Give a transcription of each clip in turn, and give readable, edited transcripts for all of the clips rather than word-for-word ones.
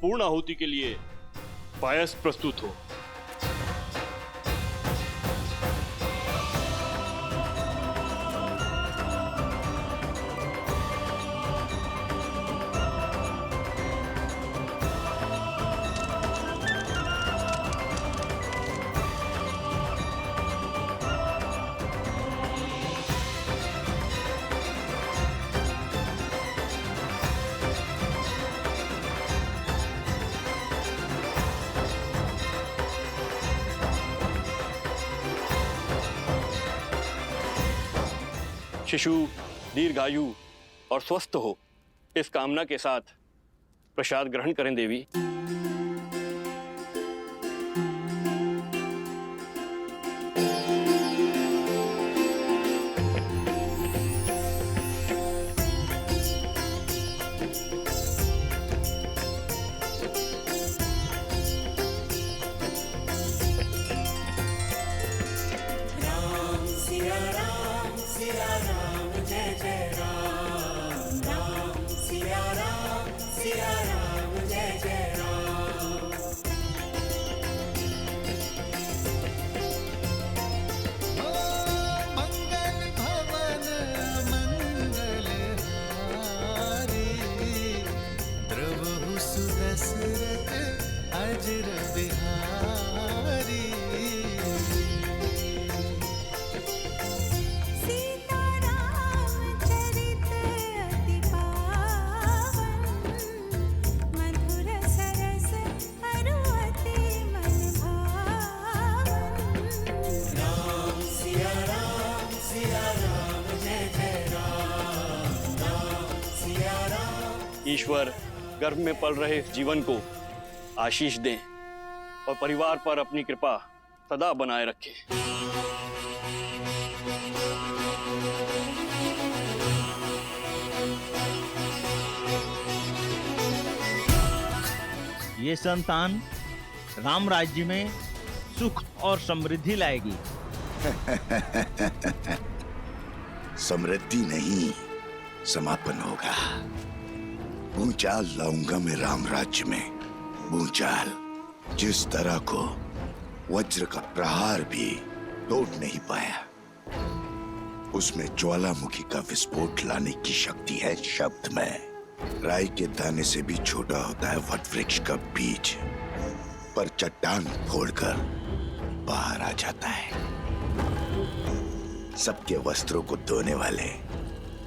पूर्ण आहुति के लिए पायस प्रस्तुत हो। शिशु दीर्घायु और स्वस्थ हो, इस कामना के साथ प्रसाद ग्रहण करें देवी। ईश्वर गर्भ में पल रहे इस जीवन को आशीष दें और परिवार पर अपनी कृपा सदा बनाए रखें। ये संतान राम राज्य में सुख और समृद्धि लाएगी। समृद्धि नहीं, समापन होगा। भूचाल लाऊंगा मैं राम राज्य में, भूचाल जिस तरह को वज्र का प्रहार भी तोड़ नहीं पाया। उसमें ज्वालामुखी का विस्फोट लाने की शक्ति है शब्द में। राई के दाने से भी छोटा होता है वट वृक्ष का बीज, पर चट्टान फोड़कर बाहर आ जाता है। सबके वस्त्रों को धोने वाले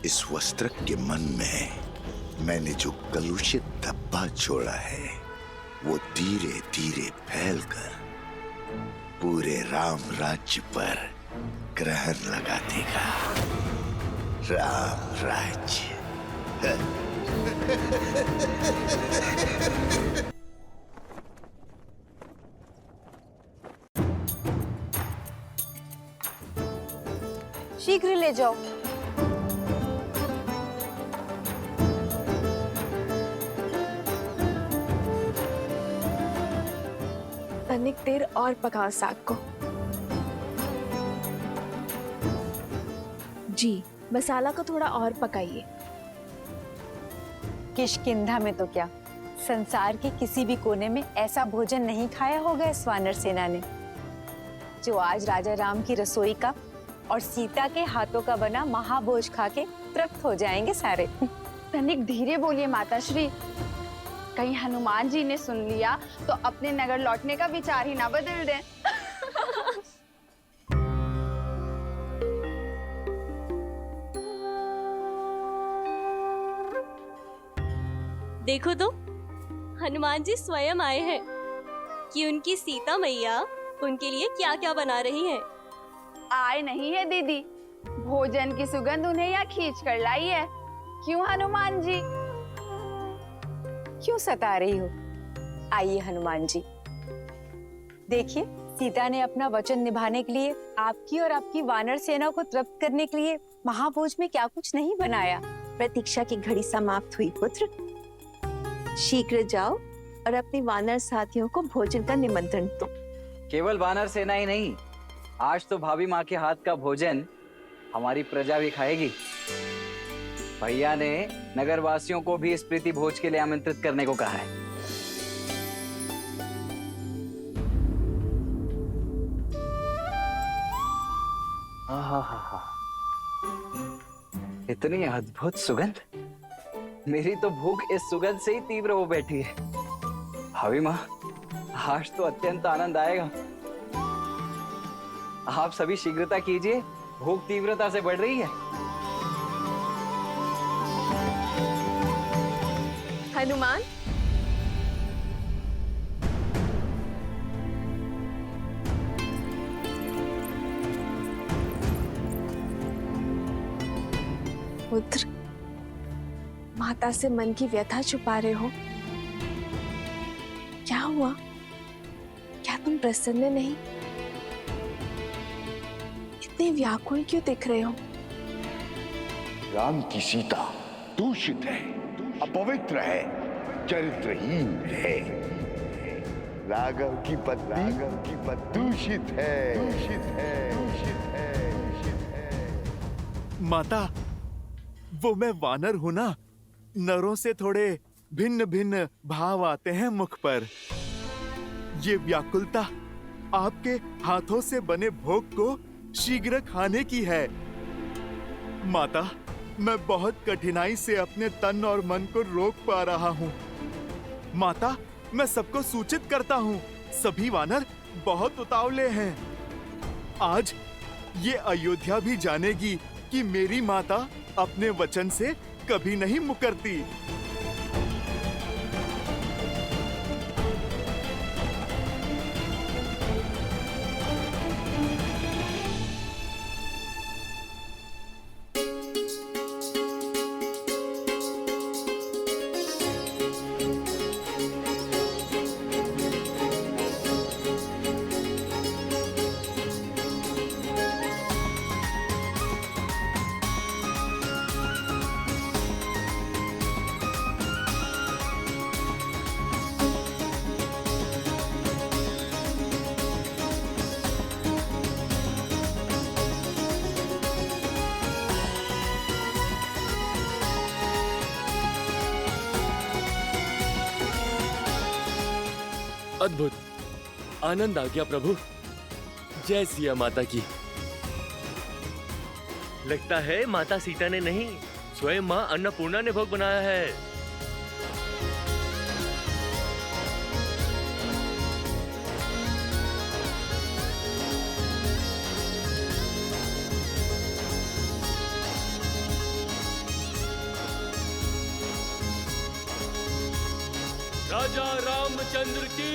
इस वस्त्र के मन में मैंने जो कलुषित धब्बा छोड़ा है, वो धीरे धीरे फैलकर पूरे राम राज्य पर ग्रहण लगा देगा। राम राज्य। शीघ्र ले जाओ। तनिक देर और पकाओ साग को। जी, मसाला को थोड़ा और पकाइए। किष्किंधा में तो क्या, संसार के किसी भी कोने में ऐसा भोजन नहीं खाया होगा इस वानर सेना ने, जो आज राजा राम की रसोई का और सीता के हाथों का बना महाभोज खा के तृप्त हो जाएंगे सारे। तनिक धीरे बोलिए माताश्री, कहीं हनुमान जी ने सुन लिया तो अपने नगर लौटने का विचार ही ना बदल दें। देखो तो, हनुमान जी स्वयं आए हैं कि उनकी सीता मैया उनके लिए क्या क्या बना रही हैं। आए नहीं है दीदी, भोजन की सुगंध उन्हें यहाँ खींच कर लाई है। क्यों हनुमान जी? क्यों सता रही हो? आइए हनुमान जी, देखिए सीता ने अपना वचन निभाने के लिए आपकी और आपकी वानर सेना को तृप्त करने के लिए महाभोज में क्या कुछ नहीं बनाया। प्रतीक्षा की घड़ी समाप्त हुई पुत्र, शीघ्र जाओ और अपनी वानर साथियों को भोजन का निमंत्रण दो। केवल वानर सेना ही नहीं, आज तो भाभी माँ के हाथ का भोजन हमारी प्रजा भी खाएगी। भैया ने नगरवासियों को भी इस प्रीति भोज के लिए आमंत्रित करने को कहा है। आहा, इतनी अद्भुत सुगंध। मेरी तो भूख इस सुगंध से ही तीव्र हो बैठी है। भाभी माँ, आज तो अत्यंत आनंद आएगा। आप सभी शीघ्रता कीजिए, भूख तीव्रता से बढ़ रही है। हनुमान, पुत्र, माता से मन की व्यथा छुपा रहे हो? क्या हुआ? क्या तुम प्रसन्न नहीं? इतने व्याकुल क्यों दिख रहे हो? राम की सीता दूषित है, अपवित्र है, चरित्रहीन है। राघव की पत्नी दूषित है, दूषित है, दूषित है, दूषित है। माता, वो मैं वानर हूं ना, नरों से थोड़े भिन्न भिन्न भाव आते हैं मुख पर। ये व्याकुलता आपके हाथों से बने भोग को शीघ्र खाने की है। माता, मैं बहुत कठिनाई से अपने तन और मन को रोक पा रहा हूँ। माता, मैं सबको सूचित करता हूँ, सभी वानर बहुत उतावले हैं। आज ये अयोध्या भी जानेगी कि मेरी माता अपने वचन से कभी नहीं मुकरती। अद्भुत, आनंद आ गया प्रभु। जय सिया माता की। लगता है माता सीता ने नहीं, स्वयं मां अन्नपूर्णा ने भोग बनाया है। राजा रामचंद्र की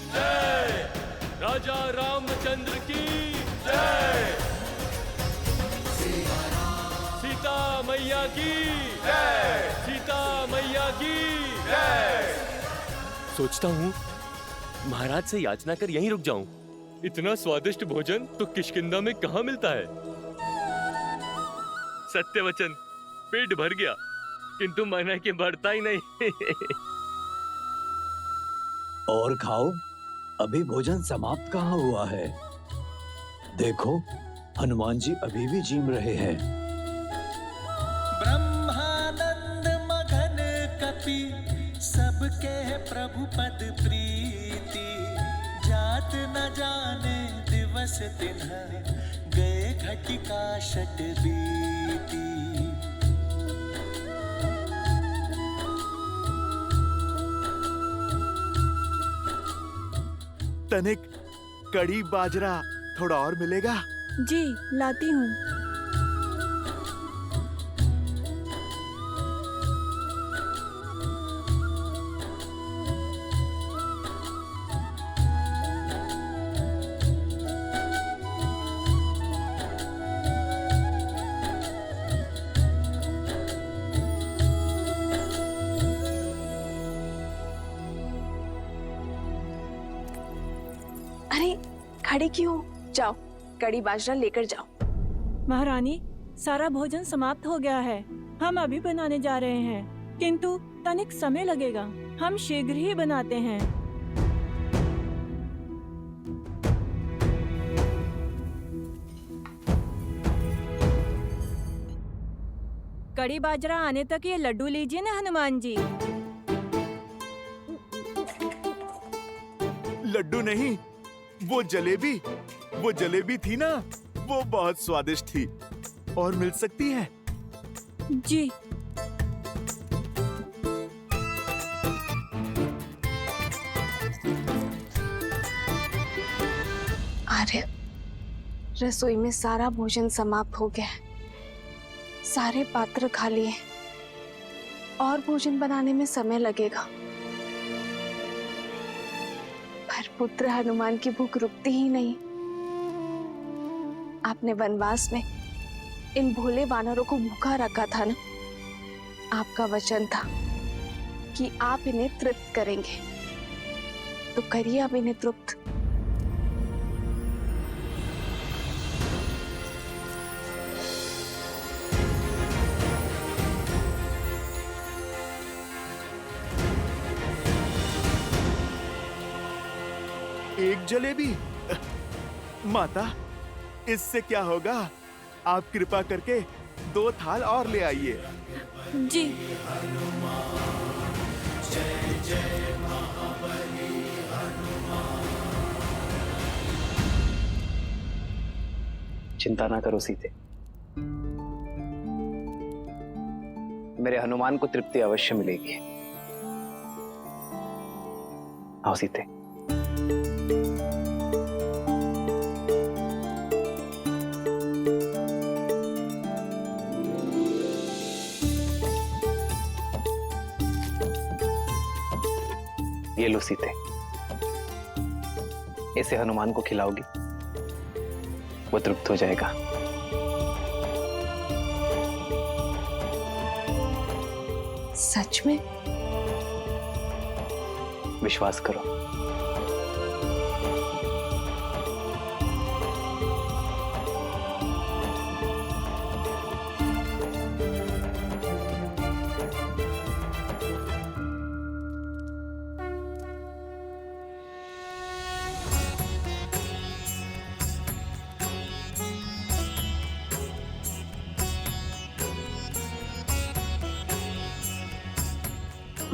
जय, राजा रामचंद्र की जय, सीता मैया की जय, सीता मैया की जय। सोचता हूँ महाराज से याचना कर यहीं रुक जाऊं। इतना स्वादिष्ट भोजन तो किष्किंधा में कहाँ मिलता है। सत्य वचन, पेट भर गया किंतु मन है कि बढ़ता ही नहीं। और खाओ, अभी भोजन समाप्त कहाँ हुआ है। देखो, हनुमान जी अभी भी जीम रहे हैं। ब्रह्मानंद मगन कपि सबके प्रभु पद प्रीति, जात न जाने दिवस दिन गए घटिका शत बीती। तनिक कड़ी बाजरा थोड़ा और मिलेगा? जी, लाती हूँ। अरे, खड़े क्यों? जाओ, कड़ी बाजरा लेकर जाओ। महारानी, सारा भोजन समाप्त हो गया है। हम अभी बनाने जा रहे हैं, किंतु तनिक समय लगेगा। हम शीघ्र ही बनाते हैं। कड़ी बाजरा आने तक ये लड्डू लीजिए ना हनुमान जी। लड्डू नहीं, वो जलेबी थी ना, वो बहुत स्वादिष्ट थी। और मिल सकती है? जी। आर्य, रसोई में सारा भोजन समाप्त हो गया है। सारे पात्र खाली हैं। और भोजन बनाने में समय लगेगा। पर पुत्र हनुमान की भूख रुकती ही नहीं। आपने वनवास में इन भोले वानरों को भूखा रखा था ना। आपका वचन था कि आप इन्हें तृप्त करेंगे, तो करिए अब इन्हें तृप्त। एक जलेबी? माता, इससे क्या होगा? आप कृपा करके 2 थाल और ले आइए। जी। चिंता ना करो सीते, मेरे हनुमान को तृप्ति अवश्य मिलेगी। आओ सीते। ये लो सीते, इसे हनुमान को खिलाओगी, वो तृप्त हो जाएगा। सच में? विश्वास करो।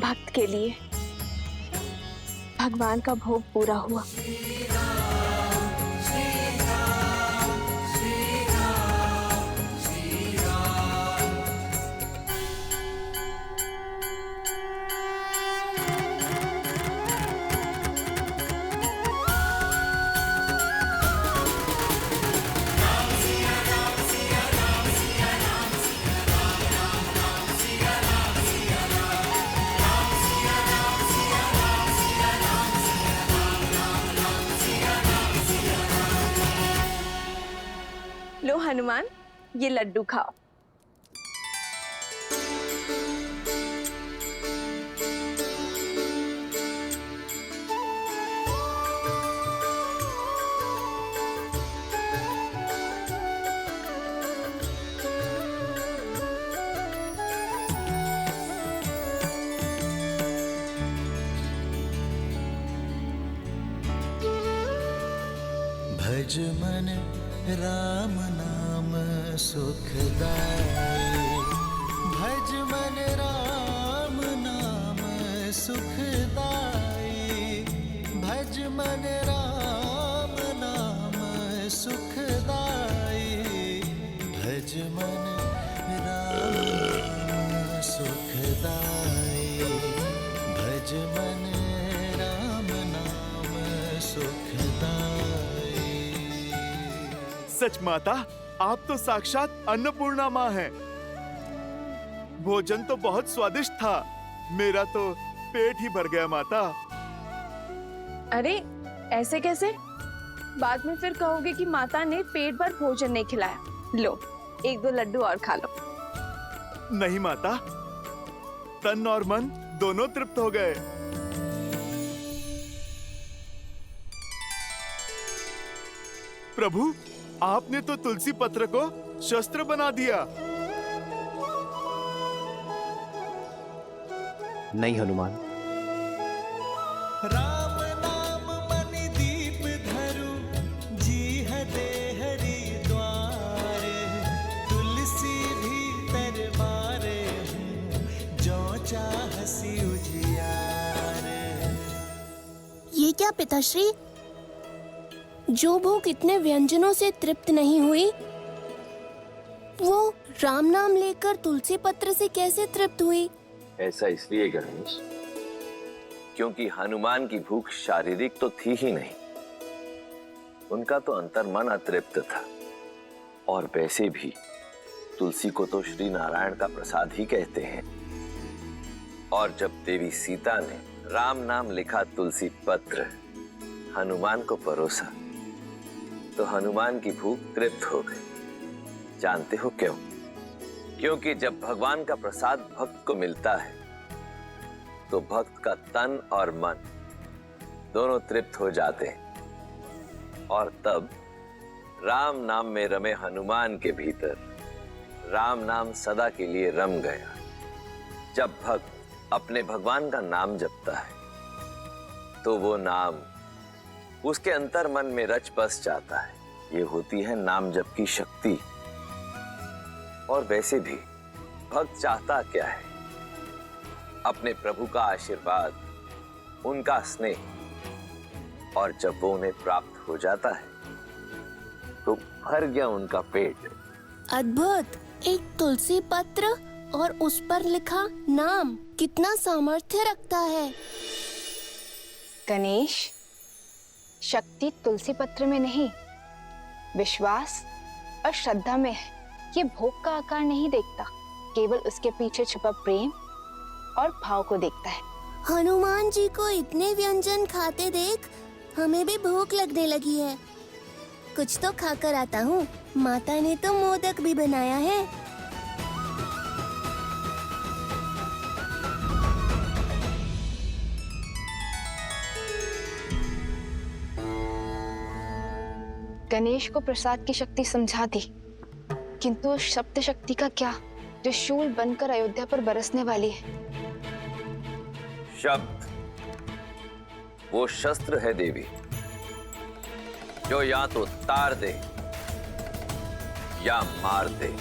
भक्त के लिए भगवान का भोग पूरा हुआ। लो हनुमान, ये लड्डू खाओ। भज मन राम नाम सुखदाई, भज मन राम नाम सुखदाई, भज मन राम नाम सुखदाई, भज मन राम नाम सुखदाई, भज मन राम नाम सुखदाई। सच माता, आप तो साक्षात अन्नपूर्णा माँ हैं। भोजन तो बहुत स्वादिष्ट था। मेरा तो पेट ही भर गया माता। अरे ऐसे कैसे? बाद में फिर कहोगे कि माता ने पेट भर भोजन नहीं खिलाया। लो, 1-2 लड्डू और खा लो। नहीं माता, तन और मन दोनों तृप्त हो गए। प्रभु, आपने तो तुलसी पत्र को शस्त्र बना दिया। नहीं हनुमान, राम नाम मनि दीप धरु, जीह दे हरि द्वारे, तुलसी भीतर बारे हूँ, जो चाहसी उजियारे। ये क्या पिताश्री? जो भूख इतने व्यंजनों से तृप्त नहीं हुई, वो राम नाम लेकर तुलसी पत्र से कैसे तृप्त हुई? ऐसा इसलिए गणेश, क्योंकि हनुमान की भूख शारीरिक तो थी ही नहीं, उनका तो अंतर्मन अतृप्त था। और वैसे भी तुलसी को तो श्री नारायण का प्रसाद ही कहते हैं। और जब देवी सीता ने राम नाम लिखा तुलसी पत्र हनुमान को परोसा, तो हनुमान की भूख तृप्त हो गई। जानते हो क्यों? क्योंकि जब भगवान का प्रसाद भक्त को मिलता है तो भक्त का तन और मन दोनों तृप्त हो जाते हैं। और तब राम नाम में रमे हनुमान के भीतर राम नाम सदा के लिए रम गया। जब भक्त अपने भगवान का नाम जपता है तो वो नाम उसके अंतर मन में रच बस जाता है। ये होती है नाम जप की शक्ति। और वैसे भी भक्त चाहता क्या है? अपने प्रभु का आशीर्वाद, उनका स्नेह। और जब वो उन्हें प्राप्त हो जाता है तो भर गया उनका पेट। अद्भुत! एक तुलसी पत्र और उस पर लिखा नाम कितना सामर्थ्य रखता है। गणेश, शक्ति तुलसी पत्र में नहीं, विश्वास और श्रद्धा में है। ये भोग का आकार नहीं देखता, केवल उसके पीछे छुपा प्रेम और भाव को देखता है। हनुमान जी को इतने व्यंजन खाते देख हमें भी भूख लगने लगी है। कुछ तो खाकर आता हूँ। माता ने तो मोदक भी बनाया है। गणेश को प्रसाद की शक्ति समझा दी, किंतु उस शब्द शक्ति का क्या जो शूल बनकर अयोध्या पर बरसने वाली है? शब्द वो शस्त्र है देवी, जो या तो तार दे या मार दे।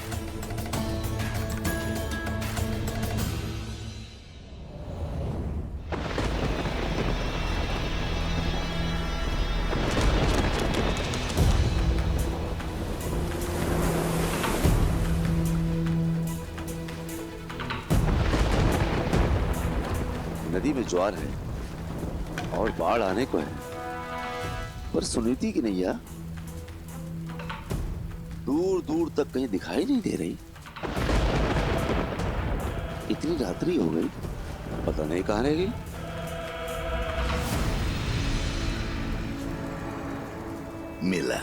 नदी में ज्वार है और बाढ़ आने को है, पर सुनीति की नैया दूर दूर तक कहीं दिखाई नहीं दे रही। इतनी रात्रि हो गई, पता नहीं कहां रह गई। मिला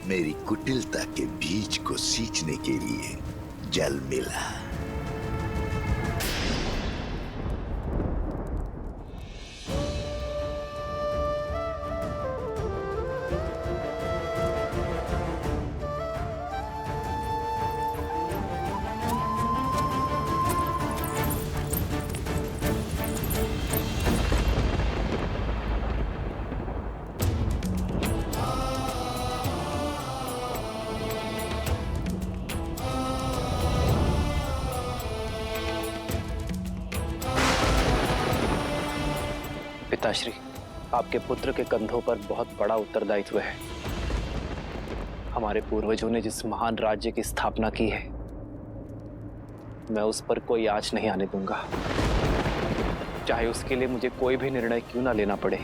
मेरी कुटिलता के बीज को सींचने के लिए जल मिला। पिताश्री, आपके पुत्र के कंधों पर बहुत बड़ा उत्तरदायित्व है। हमारे पूर्वजों ने जिस महान राज्य की स्थापना की है, मैं उस पर कोई आँच नहीं आने दूंगा, चाहे उसके लिए मुझे कोई भी निर्णय क्यों ना लेना पड़े,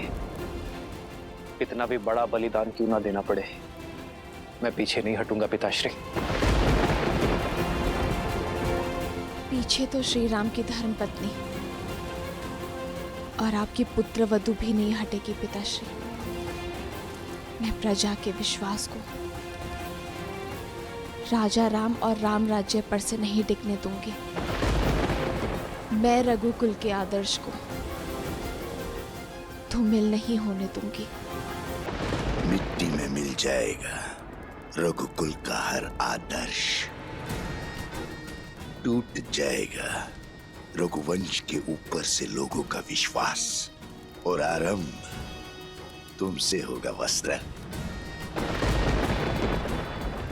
कितना भी बड़ा बलिदान क्यों ना देना पड़े। मैं पीछे नहीं हटूंगा पिताश्री। पीछे तो श्री राम की धर्मपत्नी और आपकी पुत्र वधु भी नहीं हटेगी पिताश्री। मैं प्रजा के विश्वास को राजा राम और राम राज्य पर से नहीं टिकने दूंगी। मैं रघुकुल के आदर्श को धूमिल नहीं होने दूंगी। मिट्टी में मिल जाएगा रघुकुल का हर आदर्श, टूट जाएगा रघुवंश के ऊपर से लोगों का विश्वास, और आरंभ तुमसे होगा वस्त्र।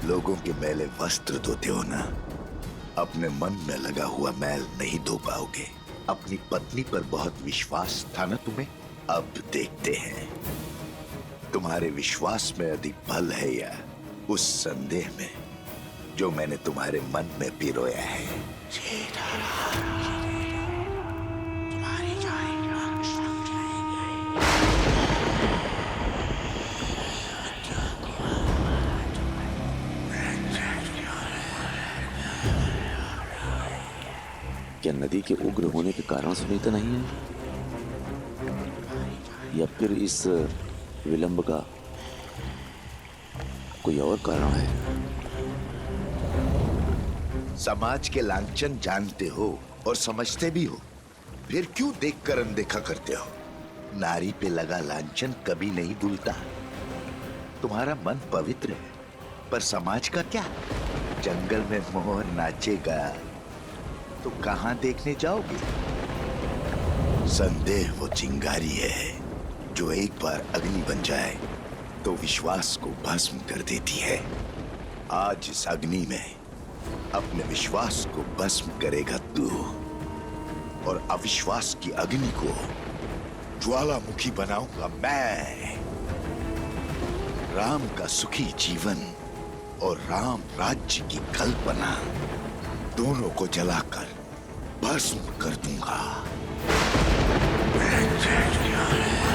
लोगों के मैले वस्त्र धोते हो ना, अपने मन में लगा हुआ मैल नहीं धो पाओगे। अपनी पत्नी पर बहुत विश्वास था ना तुम्हें, अब देखते हैं तुम्हारे विश्वास में अधिक बल है या उस संदेह में जो मैंने तुम्हारे मन में पिरोया है? क्या नदी के उग्र होने के कारण सुनीता नहीं है, या फिर इस विलंब का कोई और कारण है? समाज के लांछन जानते हो और समझते भी हो, फिर क्यों देखकर अनदेखा करते हो? नारी पे लगा लांछन कभी नहीं भूलता। तुम्हारा मन पवित्र है, पर समाज का क्या? जंगल में मोर नाचेगा तो कहां देखने जाओगे? संदेह वो चिंगारी है जो एक बार अग्नि बन जाए तो विश्वास को भस्म कर देती है। आज इस अग्नि में अपने विश्वास को भस्म करेगा तू, और अविश्वास की अग्नि को ज्वालामुखी बनाऊंगा मैं। राम का सुखी जीवन और राम राज्य की कल्पना दोनों को जलाकर भस्म कर दूंगा।